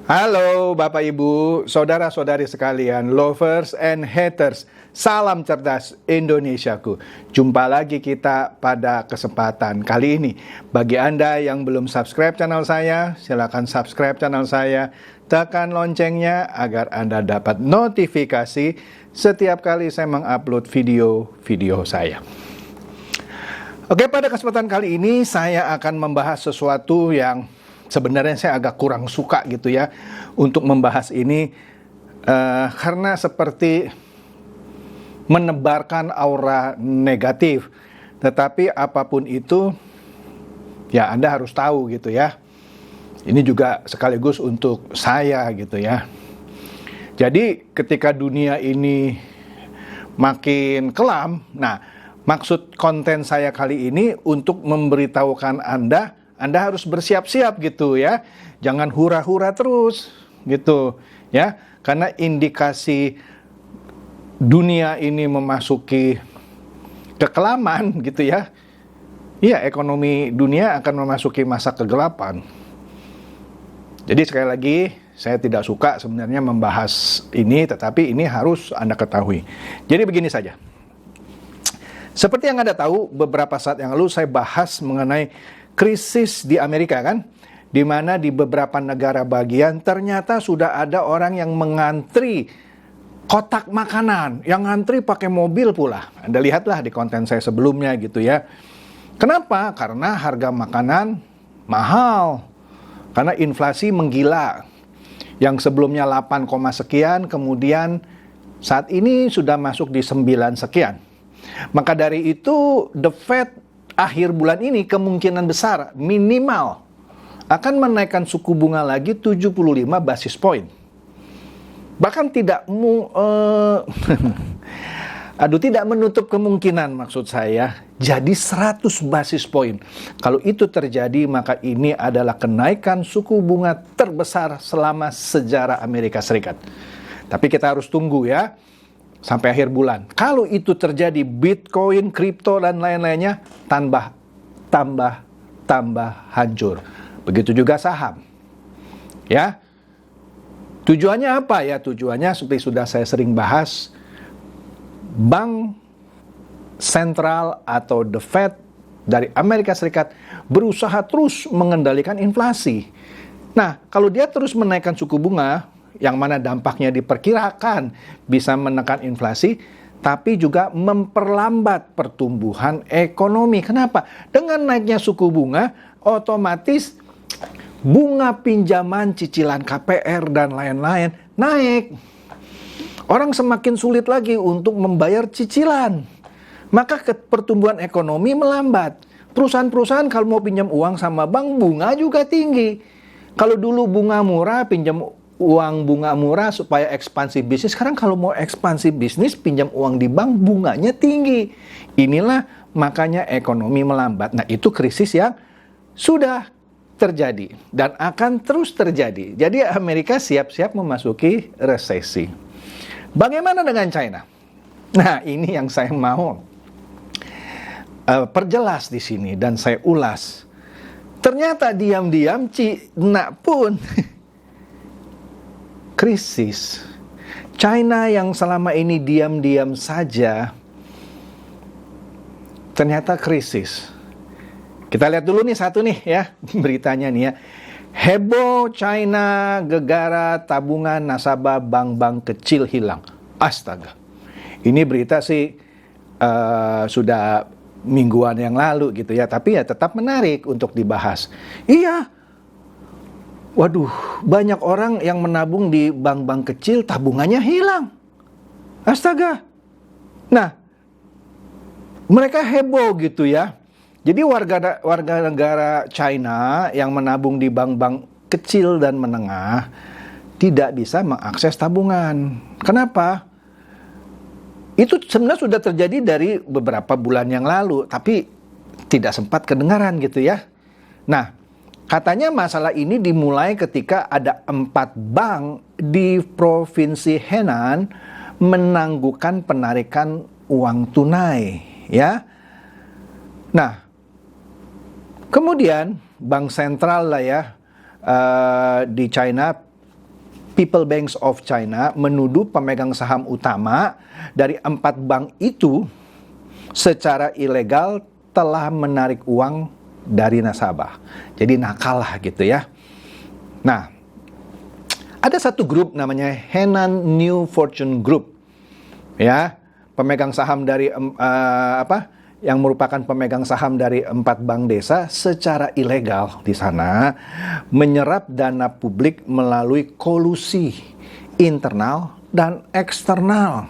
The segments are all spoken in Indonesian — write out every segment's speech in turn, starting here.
Halo Bapak Ibu, saudara-saudari sekalian, lovers and haters, salam cerdas Indonesiaku. Jumpa lagi kita pada kesempatan kali ini. Bagi Anda yang belum subscribe channel saya, silakan subscribe channel saya, tekan loncengnya agar Anda dapat notifikasi setiap kali saya mengupload video-video saya. Oke, pada kesempatan kali ini saya akan membahas sesuatu yang sebenarnya saya agak kurang suka gitu ya untuk membahas ini karena seperti menebarkan aura negatif. Tetapi apapun itu ya Anda harus tahu gitu ya. Ini juga sekaligus untuk saya gitu ya. Jadi ketika dunia ini makin kelam, nah maksud konten saya kali ini untuk memberitahukan Anda harus bersiap-siap gitu ya. Jangan hura-hura terus gitu ya. Karena indikasi dunia ini memasuki kekelaman gitu ya. Iya, ekonomi dunia akan memasuki masa kegelapan. Jadi sekali lagi, saya tidak suka sebenarnya membahas ini, tetapi ini harus Anda ketahui. Jadi begini saja. Seperti yang Anda tahu, beberapa saat yang lalu saya bahas mengenai krisis di Amerika kan, di mana di beberapa negara bagian ternyata sudah ada orang yang mengantri kotak makanan, yang ngantri pakai mobil pula. Anda lihatlah di konten saya sebelumnya gitu ya. Kenapa? Karena harga makanan mahal, karena inflasi menggila. Yang sebelumnya 8, sekian, kemudian saat ini sudah masuk di 9 sekian. Maka dari itu The Fed akhir bulan ini kemungkinan besar minimal akan menaikkan suku bunga lagi 75 basis point. Bahkan tidak tidak menutup kemungkinan maksud saya jadi 100 basis point. Kalau itu terjadi maka ini adalah kenaikan suku bunga terbesar selama sejarah Amerika Serikat. Tapi kita harus tunggu ya sampai akhir bulan. Kalau itu terjadi, Bitcoin, kripto dan lain-lainnya tambah hancur. Begitu juga saham. Ya. Tujuannya apa ya? Tujuannya seperti sudah saya sering bahas, Bank Sentral atau The Fed dari Amerika Serikat berusaha terus mengendalikan inflasi. Nah, kalau dia terus menaikkan suku bunga, yang mana dampaknya diperkirakan bisa menekan inflasi, tapi juga memperlambat pertumbuhan ekonomi. Kenapa? Dengan naiknya suku bunga, otomatis bunga pinjaman, cicilan KPR, dan lain-lain naik. Orang semakin sulit lagi untuk membayar cicilan. Maka pertumbuhan ekonomi melambat. Perusahaan-perusahaan kalau mau pinjam uang sama bank, bunga juga tinggi. Kalau dulu bunga murah, pinjam uang bunga murah supaya ekspansi bisnis. Sekarang kalau mau ekspansi bisnis, pinjam uang di bank, bunganya tinggi. Inilah makanya ekonomi melambat. Nah, itu krisis yang sudah terjadi dan akan terus terjadi. Jadi Amerika siap-siap memasuki resesi. Bagaimana dengan China? Nah, ini yang saya mau perjelas di sini dan saya ulas. Ternyata diam-diam Cina pun krisis. China yang selama ini diam-diam saja ternyata krisis. Kita lihat dulu nih satu nih ya beritanya nih ya. Heboh China gegara tabungan nasabah bank-bank kecil hilang. Astaga. Ini berita sih sudah mingguan yang lalu gitu ya, tapi ya tetap menarik untuk dibahas. Iya. Waduh, banyak orang yang menabung di bank-bank kecil, tabungannya hilang. Astaga. Nah, mereka heboh gitu ya. Jadi warga negara China yang menabung di bank-bank kecil dan menengah tidak bisa mengakses tabungan. Kenapa? Itu sebenarnya sudah terjadi dari beberapa bulan yang lalu, tapi tidak sempat kedengaran gitu ya. Nah, katanya masalah ini dimulai ketika ada 4 bank di Provinsi Henan menangguhkan penarikan uang tunai, ya. Nah, kemudian bank sentral lah ya di China People Bank of China menuduh pemegang saham utama dari 4 bank itu secara ilegal telah menarik uang dari nasabah. Jadi nakal lah gitu ya. Nah, ada satu grup namanya Henan New Fortune Group. Ya, pemegang saham dari yang merupakan pemegang saham dari 4 bank desa secara ilegal di sana menyerap dana publik melalui kolusi internal dan eksternal.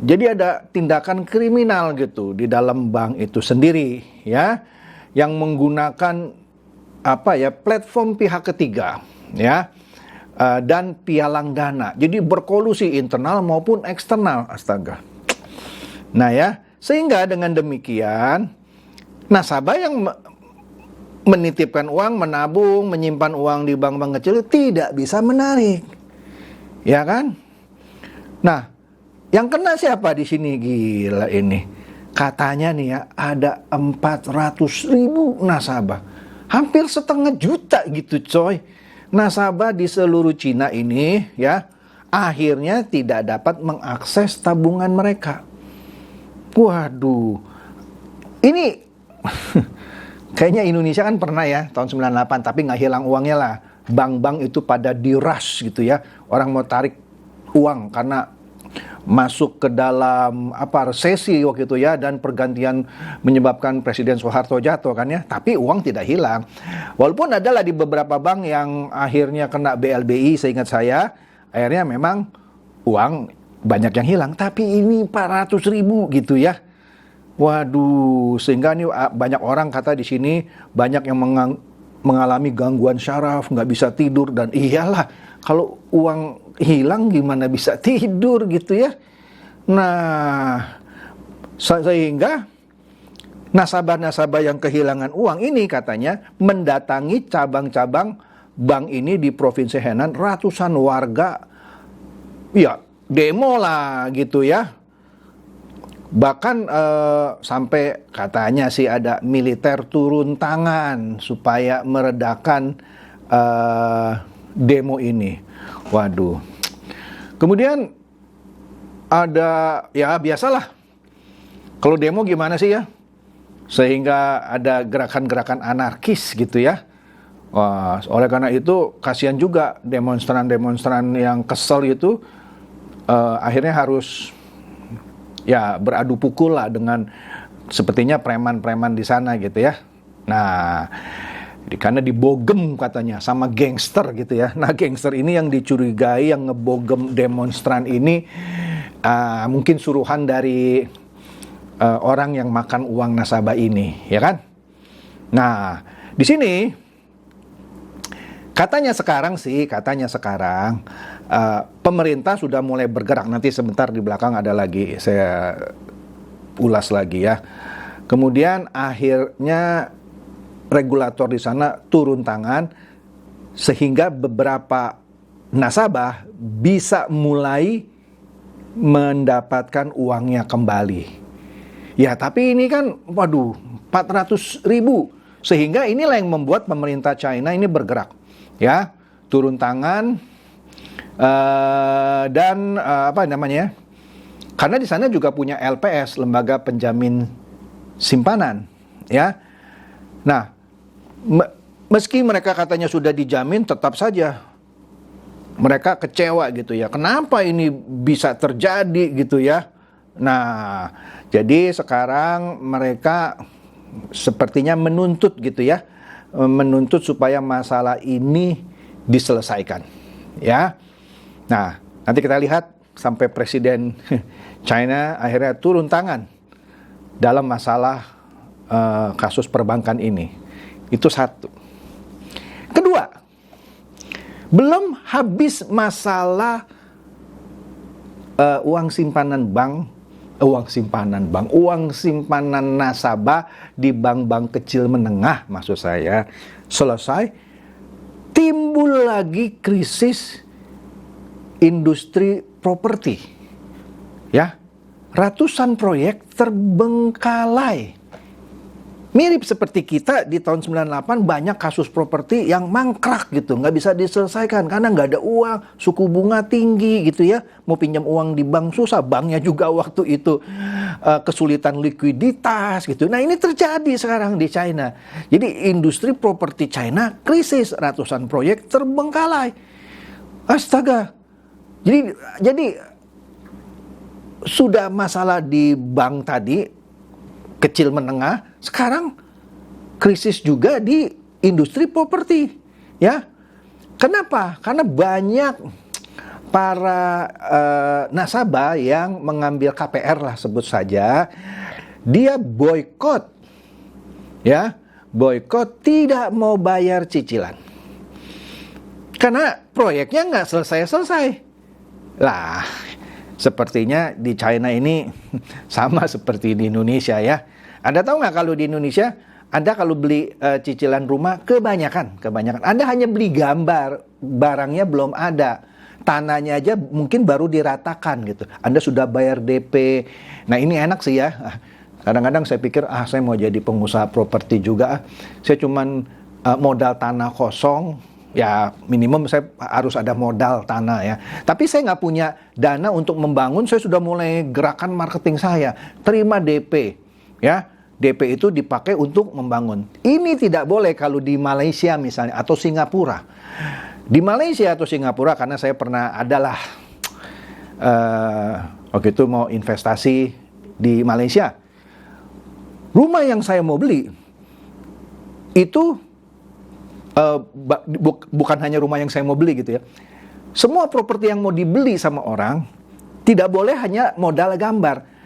Jadi ada tindakan kriminal gitu di dalam bank itu sendiri ya, yang menggunakan platform pihak ketiga ya, dan pialang dana. Jadi berkolusi internal maupun eksternal, astaga. Nah ya, sehingga dengan demikian nasabah yang menitipkan uang, menabung, menyimpan uang di bank-bank kecil tidak bisa menarik. Ya kan? Nah, yang kena siapa di sini? Gila ini. Katanya nih ya, ada 400.000 nasabah. Hampir 500.000 gitu coy. Nasabah di seluruh Cina ini ya, akhirnya tidak dapat mengakses tabungan mereka. Waduh, ini kayaknya Indonesia kan pernah ya tahun 98, tapi nggak hilang uangnya lah. Bank-bank itu pada di-rush gitu ya. Orang mau tarik uang karena masuk ke dalam resesi waktu itu ya, dan pergantian menyebabkan Presiden Soeharto jatuh kan ya. Tapi uang tidak hilang. Walaupun adalah di beberapa bank yang akhirnya kena BLBI, seingat saya, akhirnya memang uang banyak yang hilang, tapi ini 400.000 gitu ya. Waduh, sehingga nih banyak orang kata di sini banyak yang mengalami gangguan syaraf, nggak bisa tidur, dan iyalah kalau uang hilang gimana bisa tidur gitu ya. Nah, sehingga nasabah-nasabah yang kehilangan uang ini katanya mendatangi cabang-cabang bank ini di Provinsi Henan, ratusan warga ya demo lah gitu ya. Bahkan sampai katanya sih ada militer turun tangan supaya meredakan demo ini. Waduh. Kemudian ada, ya biasalah, kalau demo gimana sih ya, sehingga ada gerakan-gerakan anarkis gitu ya. Wah, oleh karena itu kasihan juga demonstran-demonstran yang kesel itu, akhirnya harus ya beradu pukul lah dengan sepertinya preman-preman di sana gitu ya. Nah, karena dibogem katanya sama gangster gitu ya. Nah, gangster ini yang dicurigai yang ngebogem demonstran ini mungkin suruhan dari orang yang makan uang nasabah ini, ya kan? Nah, di sini katanya sekarang pemerintah sudah mulai bergerak. Nanti sebentar di belakang ada lagi, saya ulas lagi ya. Kemudian akhirnya regulator di sana turun tangan sehingga beberapa nasabah bisa mulai mendapatkan uangnya kembali. Ya, tapi ini kan, waduh, 400.000. Sehingga inilah yang membuat pemerintah China ini bergerak. Ya, turun tangan dan karena di sana juga punya LPS, lembaga penjamin simpanan, ya. Nah, meski mereka katanya sudah dijamin, tetap saja mereka kecewa gitu ya. Kenapa ini bisa terjadi gitu ya? Nah, jadi sekarang mereka sepertinya menuntut gitu ya, menuntut supaya masalah ini diselesaikan, ya. Nah, nanti kita lihat sampai Presiden China akhirnya turun tangan dalam masalah kasus perbankan ini. Itu satu. Kedua, belum habis masalah uang simpanan nasabah di bank-bank kecil menengah, maksud saya, selesai, timbul lagi krisis industri properti. Ya, ratusan proyek terbengkalai. Mirip seperti kita di tahun 98 banyak kasus properti yang mangkrak gitu, nggak bisa diselesaikan karena nggak ada uang, suku bunga tinggi gitu ya. Mau pinjam uang di bank susah, banknya juga waktu itu kesulitan likuiditas gitu. Nah ini terjadi sekarang di China. Jadi industri properti China krisis, ratusan proyek terbengkalai. Astaga. Jadi sudah masalah di bank tadi, kecil menengah, sekarang krisis juga di industri properti, ya. Kenapa? Karena banyak para nasabah yang mengambil KPR lah sebut saja, dia boykot, ya, boykot, tidak mau bayar cicilan, karena proyeknya nggak selesai-selesai. Lah, sepertinya di China ini sama seperti di Indonesia ya. Anda tahu nggak kalau di Indonesia, Anda kalau beli cicilan rumah, kebanyakan Anda hanya beli gambar, barangnya belum ada. Tanahnya aja mungkin baru diratakan gitu. Anda sudah bayar DP. Nah ini enak sih ya. Kadang-kadang saya pikir, saya mau jadi pengusaha properti juga. Saya cuman modal tanah kosong. Ya minimum saya harus ada modal tanah ya. Tapi saya nggak punya dana untuk membangun, saya sudah mulai gerakan marketing saya. Terima DP, ya. DP itu dipakai untuk membangun. Ini tidak boleh kalau di Malaysia misalnya, atau Singapura. Di Malaysia atau Singapura, karena saya pernah adalah, waktu itu mau investasi di Malaysia. Rumah yang saya mau beli, itu bukan hanya rumah yang saya mau beli gitu ya. Semua properti yang mau dibeli sama orang tidak boleh hanya modal gambar.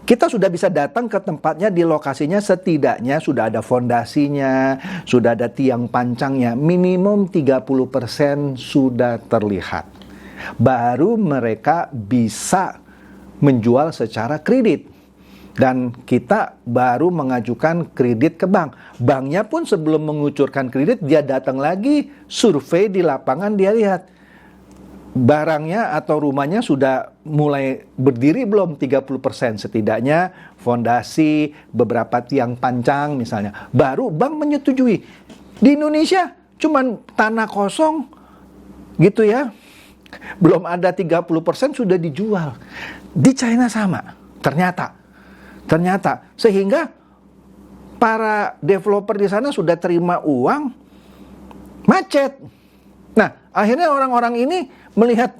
Kita sudah bisa datang ke tempatnya, di lokasinya setidaknya sudah ada fondasinya, sudah ada tiang pancangnya, minimum 30% sudah terlihat. Baru mereka bisa menjual secara kredit. Dan kita baru mengajukan kredit ke bank. Banknya pun sebelum mengucurkan kredit, dia datang lagi, survei di lapangan, dia lihat barangnya atau rumahnya sudah mulai berdiri belum 30%. Setidaknya fondasi, beberapa tiang pancang misalnya. Baru bank menyetujui. Di Indonesia cuman tanah kosong gitu ya. Belum ada 30% sudah dijual. Di China sama, ternyata sehingga para developer di sana sudah terima uang, macet. Nah, akhirnya orang-orang ini melihat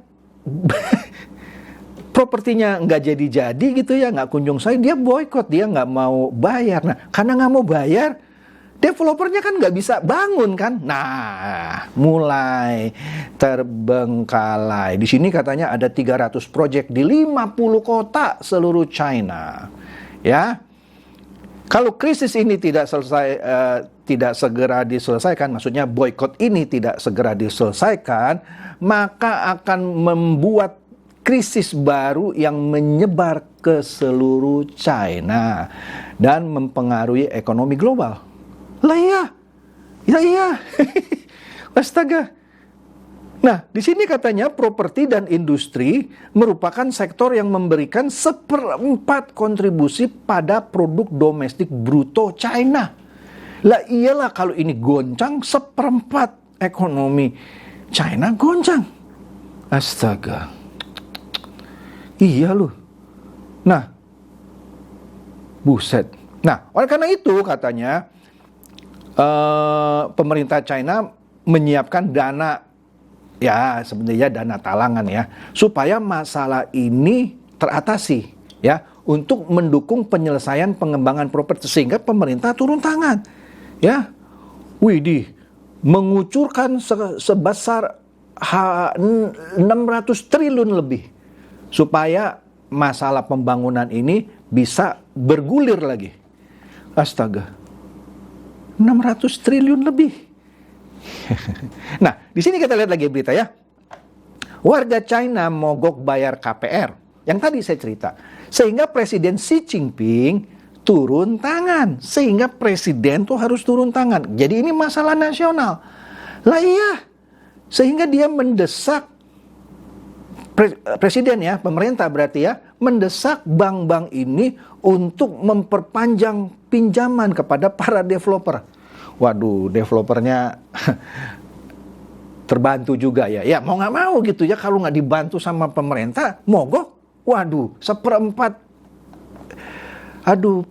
propertinya nggak jadi-jadi gitu ya, nggak kunjung saya, dia boykot, dia nggak mau bayar. Nah, karena nggak mau bayar, developernya kan nggak bisa bangun kan. Nah, mulai terbengkalai. Di sini katanya ada 300 proyek di 50 kota seluruh China. Ya, kalau krisis ini tidak segera diselesaikan, maksudnya boykot ini tidak segera diselesaikan, maka akan membuat krisis baru yang menyebar ke seluruh China dan mempengaruhi ekonomi global. Lah iya, astaga. Nah, di sini katanya properti dan industri merupakan sektor yang memberikan 1/4 kontribusi pada produk domestik bruto China. Lah iyalah kalau ini goncang, 1/4 ekonomi China goncang. Astaga. Iya loh. Nah, buset. Nah, oleh karena itu katanya pemerintah China menyiapkan dana, ya sebenarnya dana talangan ya, supaya masalah ini teratasi ya, untuk mendukung penyelesaian pengembangan properti, sehingga pemerintah turun tangan ya. Widih, mengucurkan sebesar 600 triliun lebih supaya masalah pembangunan ini bisa bergulir lagi. Astaga, 600 triliun lebih. Nah, di sini kita lihat lagi berita ya. Warga China mogok bayar KPR. Yang tadi saya cerita. Sehingga Presiden Xi Jinping turun tangan. Sehingga presiden tuh harus turun tangan. Jadi ini masalah nasional. Lah iya. Sehingga dia mendesak presiden ya, pemerintah berarti ya, mendesak bank-bank ini untuk memperpanjang pinjaman kepada para developer. Waduh, developernya terbantu juga ya. Ya mau nggak mau gitu ya, kalau nggak dibantu sama pemerintah, mogok. Waduh, seperempat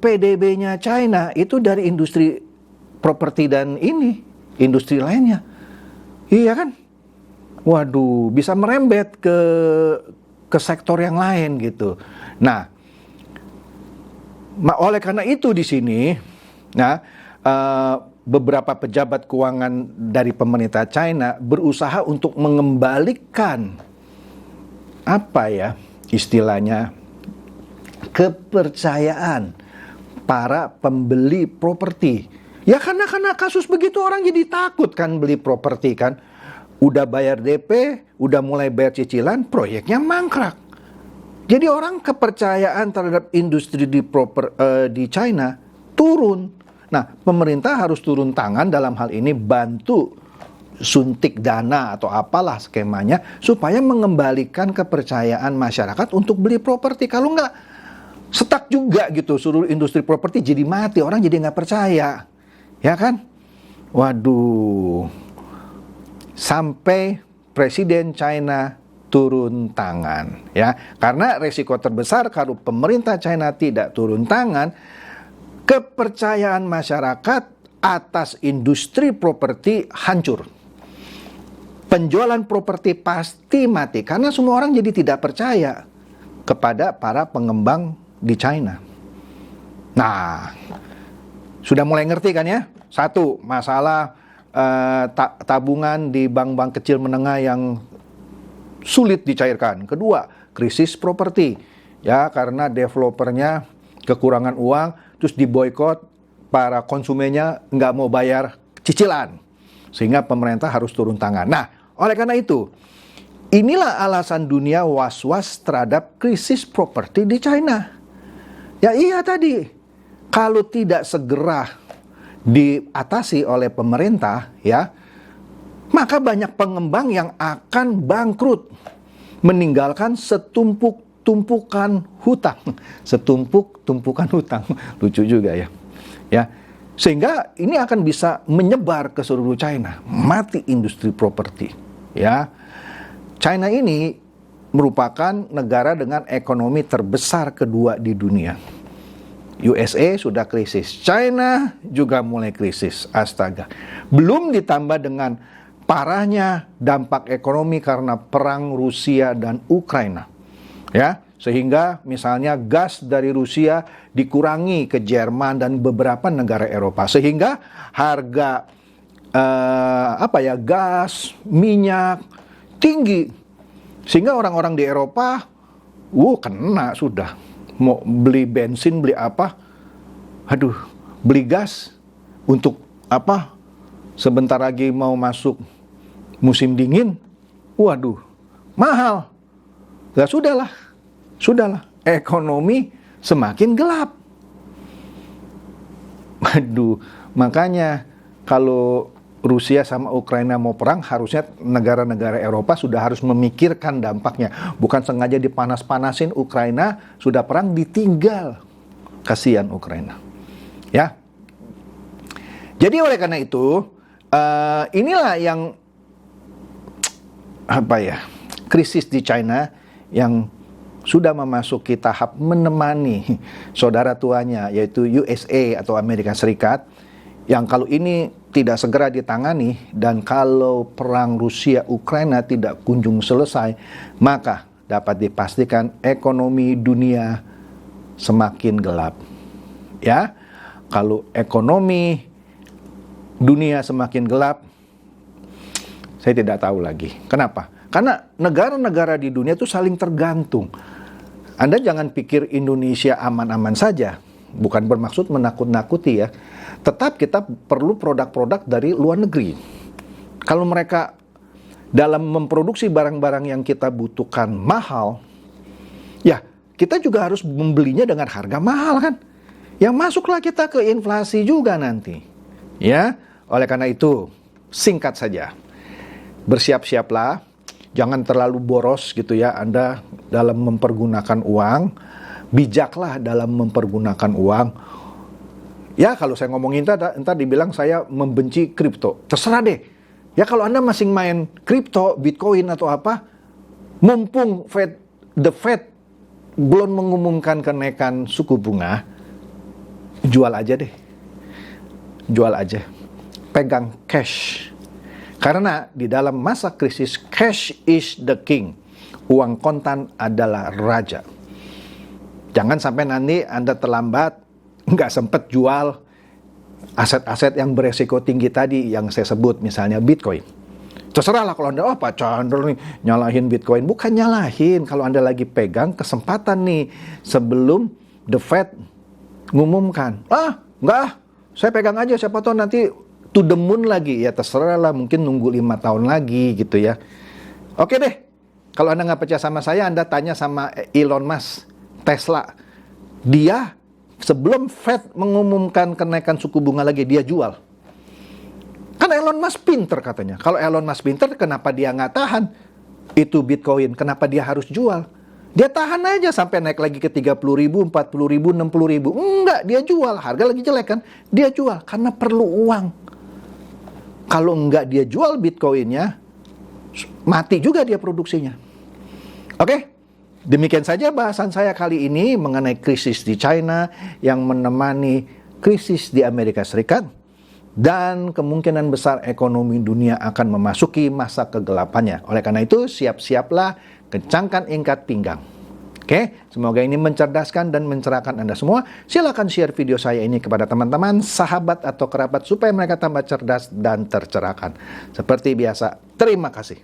PDB-nya China itu dari industri properti dan industri lainnya. Iya kan? Waduh, bisa merembet ke sektor yang lain gitu. Nah, oleh karena itu di sini, beberapa pejabat keuangan dari pemerintah China berusaha untuk mengembalikan istilahnya kepercayaan para pembeli properti. Ya karena kasus begitu orang jadi takut kan beli properti kan. Udah bayar DP, udah mulai bayar cicilan, proyeknya mangkrak. Jadi orang kepercayaan terhadap industri di China turun. Nah, pemerintah harus turun tangan dalam hal ini, bantu suntik dana atau apalah skemanya supaya mengembalikan kepercayaan masyarakat untuk beli properti. Kalau nggak, stuck juga gitu, seluruh industri properti jadi mati, orang jadi nggak percaya, ya kan? Waduh, sampai Presiden China turun tangan, ya, karena resiko terbesar kalau pemerintah China tidak turun tangan, kepercayaan masyarakat atas industri properti hancur. Penjualan properti pasti mati karena semua orang jadi tidak percaya kepada para pengembang di China. Nah, sudah mulai ngerti kan ya? Satu, masalah tabungan di bank-bank kecil menengah yang sulit dicairkan. Kedua, krisis properti. Ya, karena developernya kekurangan uang, terus diboikot, para konsumennya nggak mau bayar cicilan. Sehingga pemerintah harus turun tangan. Nah, oleh karena itu, inilah alasan dunia was-was terhadap krisis properti di China. Ya iya tadi, kalau tidak segera diatasi oleh pemerintah, ya, maka banyak pengembang yang akan bangkrut, meninggalkan setumpuk-tumpukan hutang. Setumpuk-tumpukan hutang, lucu juga ya. Ya, sehingga ini akan bisa menyebar ke seluruh China, mati industri properti. Ya, China ini merupakan negara dengan ekonomi terbesar kedua di dunia. USA sudah krisis, China juga mulai krisis, astaga. Belum ditambah dengan parahnya dampak ekonomi karena perang Rusia dan Ukraina. Ya, sehingga misalnya gas dari Rusia dikurangi ke Jerman dan beberapa negara Eropa, sehingga harga gas, minyak tinggi, sehingga orang-orang di Eropa kena sudah. Mau beli bensin, beli apa, beli gas untuk apa, sebentar lagi mau masuk musim dingin, mahal. Ya sudahlah, ekonomi semakin gelap. Makanya kalau Rusia sama Ukraina mau perang, harusnya negara-negara Eropa sudah harus memikirkan dampaknya. Bukan sengaja dipanas-panasin, Ukraina sudah perang ditinggal. Kasihan Ukraina. Ya. Jadi oleh karena itu, inilah yang krisis di China yang sudah memasuki tahap menemani saudara tuanya, yaitu USA atau Amerika Serikat, yang kalau ini tidak segera ditangani dan kalau perang Rusia-Ukraina tidak kunjung selesai, maka dapat dipastikan ekonomi dunia semakin gelap. Ya, kalau ekonomi dunia semakin gelap, saya tidak tahu lagi. Kenapa? Karena negara-negara di dunia itu saling tergantung. Anda jangan pikir Indonesia aman-aman saja. Bukan bermaksud menakut-nakuti ya. Tetap kita perlu produk-produk dari luar negeri. Kalau mereka dalam memproduksi barang-barang yang kita butuhkan mahal, ya kita juga harus membelinya dengan harga mahal kan. Yang masuklah kita ke inflasi juga nanti. Ya, oleh karena itu, singkat saja. Bersiap-siaplah, jangan terlalu boros gitu ya. Anda dalam mempergunakan uang, bijaklah dalam mempergunakan uang. Ya, kalau saya ngomongin entar dibilang saya membenci kripto. Terserah deh. Ya, kalau Anda masih main kripto, Bitcoin atau apa, mumpung the Fed belum mengumumkan kenaikan suku bunga, jual aja deh. Jual aja. Pegang cash. Karena di dalam masa krisis, cash is the king. Uang kontan adalah raja. Jangan sampai nanti Anda terlambat, nggak sempat jual aset-aset yang beresiko tinggi tadi yang saya sebut, misalnya Bitcoin. Terserah lah kalau Anda, Pak Chandra nih nyalahin Bitcoin. Bukan nyalahin, kalau Anda lagi pegang kesempatan nih sebelum the Fed ngumumkan. Enggak, saya pegang aja, siapa tahu nanti to the moon lagi. Ya terserah lah, mungkin nunggu 5 tahun lagi gitu ya. Oke deh, kalau Anda nggak percaya sama saya, Anda tanya sama Elon Musk, Tesla. Dia sebelum Fed mengumumkan kenaikan suku bunga lagi, dia jual. Kan Elon Musk pinter katanya. Kalau Elon Musk pinter, kenapa dia nggak tahan itu Bitcoin? Kenapa dia harus jual? Dia tahan aja sampai naik lagi ke 30.000, 40.000, 60.000. Enggak, dia jual. Harga lagi jelek kan? Dia jual karena perlu uang. Kalau enggak dia jual Bitcoinnya, mati juga dia produksinya. Oke? Demikian saja bahasan saya kali ini mengenai krisis di China yang menemani krisis di Amerika Serikat, dan kemungkinan besar ekonomi dunia akan memasuki masa kegelapannya. Oleh karena itu, siap-siaplah, kencangkan ikat pinggang. Oke, semoga ini mencerdaskan dan mencerahkan Anda semua. Silakan share video saya ini kepada teman-teman, sahabat atau kerabat supaya mereka tambah cerdas dan tercerahkan. Seperti biasa, terima kasih.